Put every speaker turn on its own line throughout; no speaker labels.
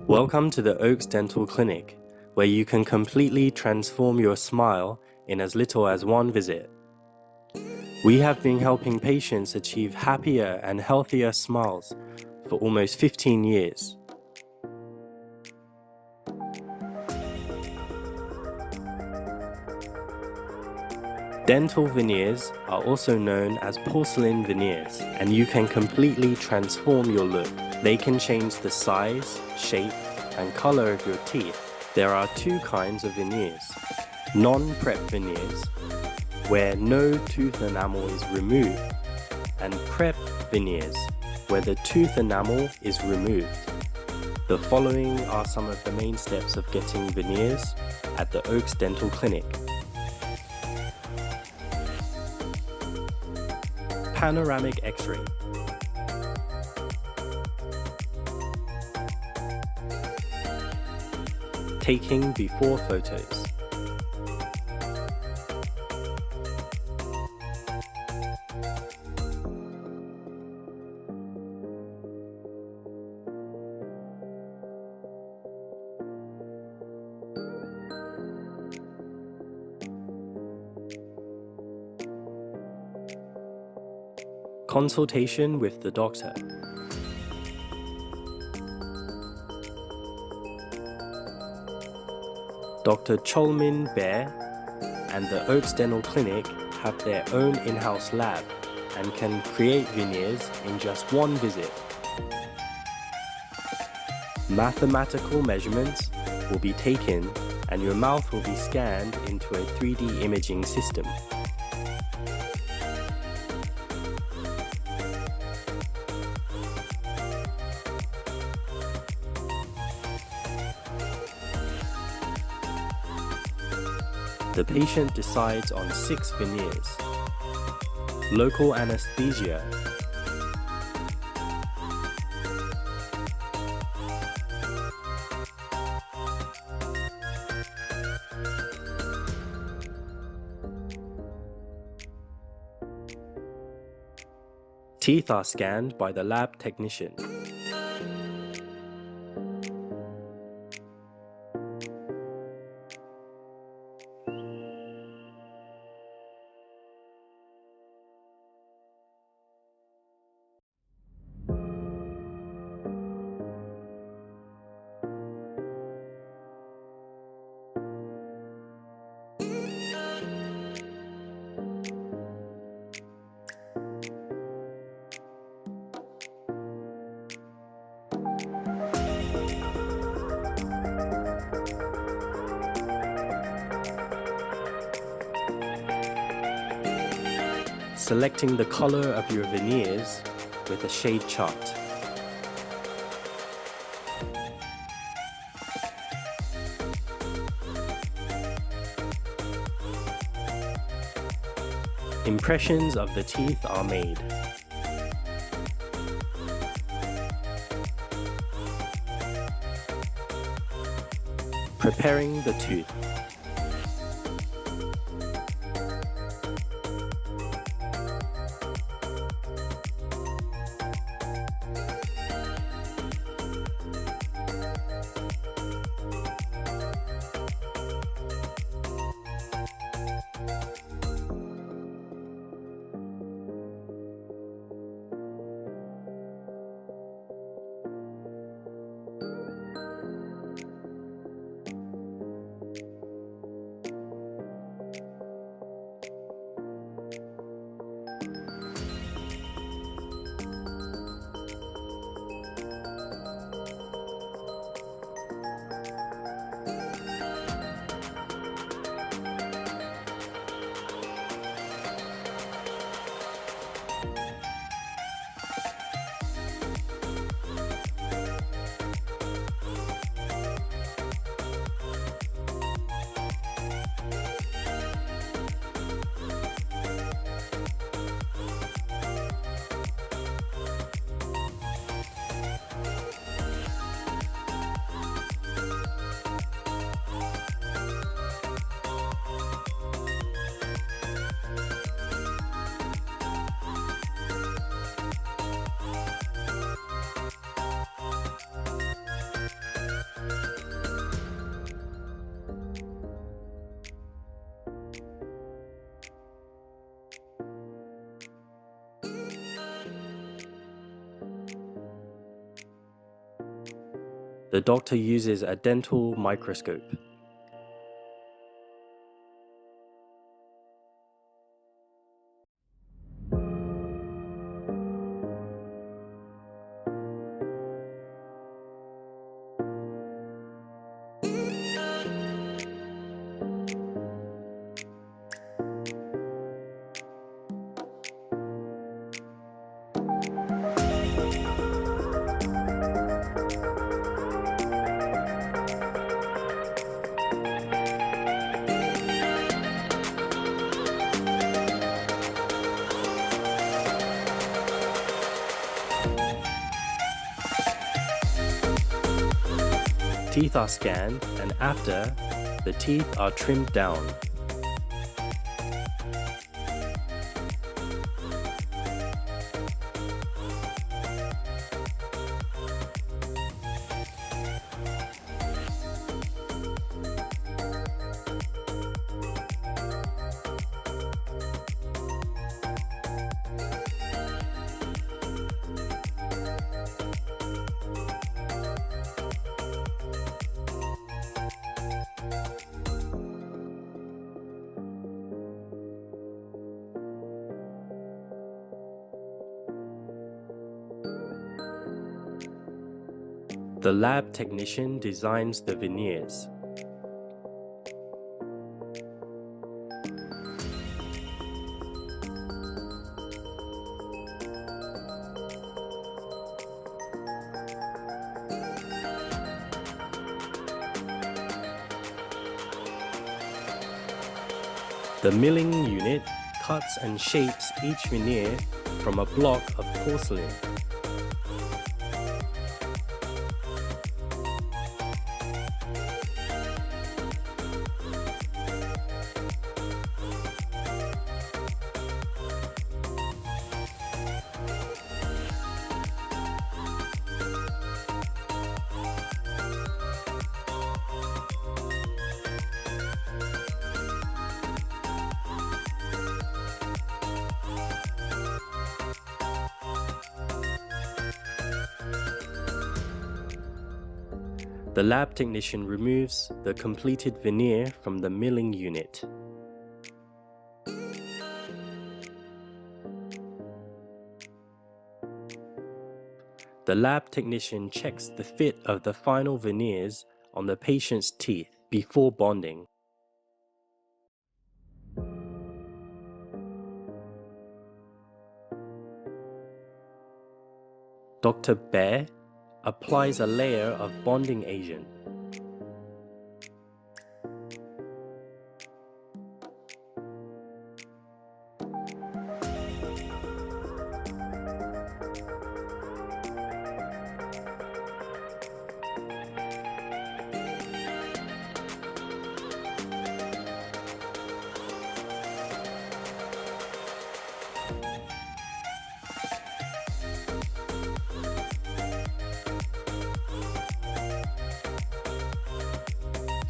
Welcome to the Oaks Dental Clinic, where you can completely transform your smile in as little as one visit. We have been helping patients achieve happier and healthier smiles for almost 15 years. Dental veneers are also known as porcelain veneers, and you can completely transform your look. They can change the size, shape, and color of your teeth. There are two kinds of veneers: non-prep veneers, where no tooth enamel is removed, and prep veneers, where the tooth enamel is removed. The following are some of the main steps of getting veneers at the Oaks Dental Clinic. Panoramic X-ray. Taking before photos. Consultation with the doctor. Dr. Cholmin Bear and the Oaks Dental Clinic have their own in-house lab and can create veneers in just one visit. Mathematical measurements will be taken and your mouth will be scanned into a 3D imaging system. The patient decides on 6 veneers. Local anesthesia. Teeth are scanned by the lab technician. Selecting the color of your veneers with a shade chart. Impressions of the teeth are made. Preparing the tooth. The doctor uses a dental microscope. Teeth are scanned, and after, the teeth are trimmed down. The lab technician designs the veneers. The milling unit cuts and shapes each veneer from a block of porcelain. The lab technician removes the completed veneer from the milling unit. The lab technician checks the fit of the final veneers on the patient's teeth before bonding. Dr. Bear applies a layer of bonding agent.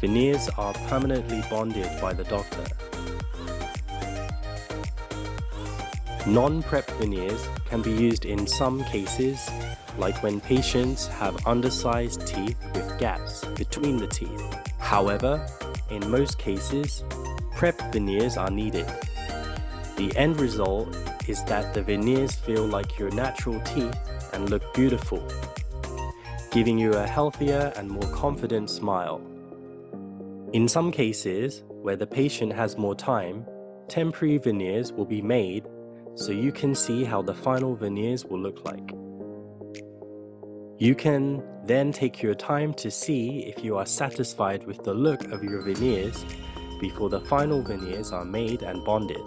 Veneers are permanently bonded by the doctor. Non-prep veneers can be used in some cases, like when patients have undersized teeth with gaps between the teeth. However, in most cases, prep veneers are needed. The end result is that the veneers feel like your natural teeth and look beautiful, giving you a healthier and more confident smile. In some cases, where the patient has more time, temporary veneers will be made so you can see how the final veneers will look like. You can then take your time to see if you are satisfied with the look of your veneers before the final veneers are made and bonded.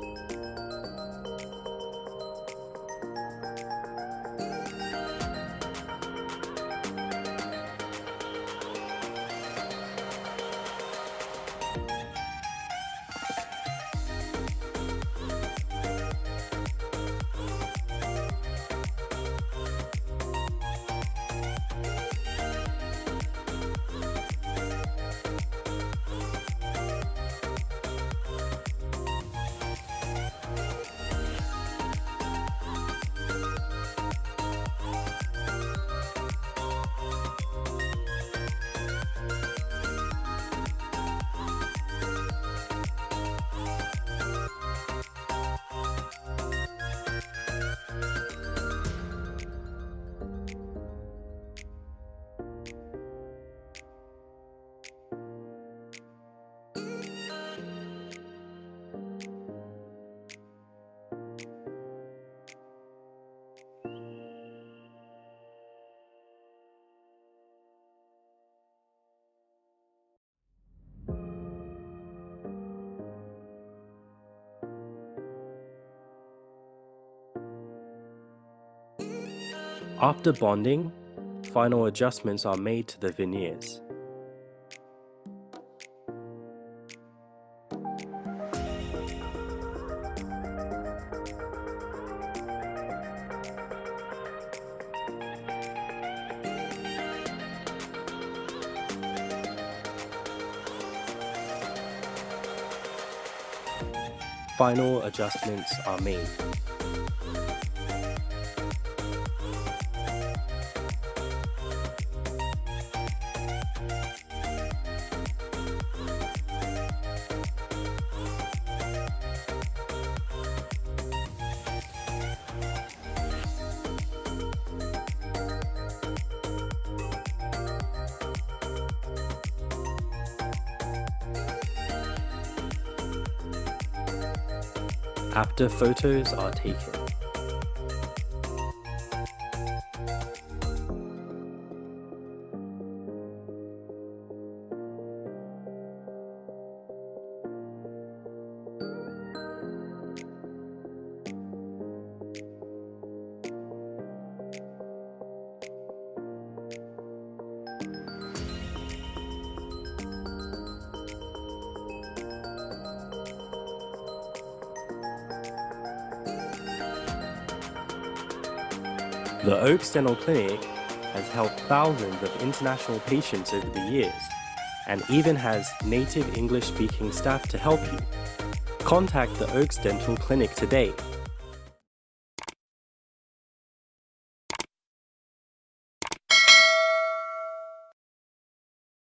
After bonding, final adjustments are made to the veneers. Final adjustments are made. After photos are taken. The Oaks Dental Clinic has helped thousands of international patients over the years and even has native English-speaking staff to help you. Contact the Oaks Dental Clinic today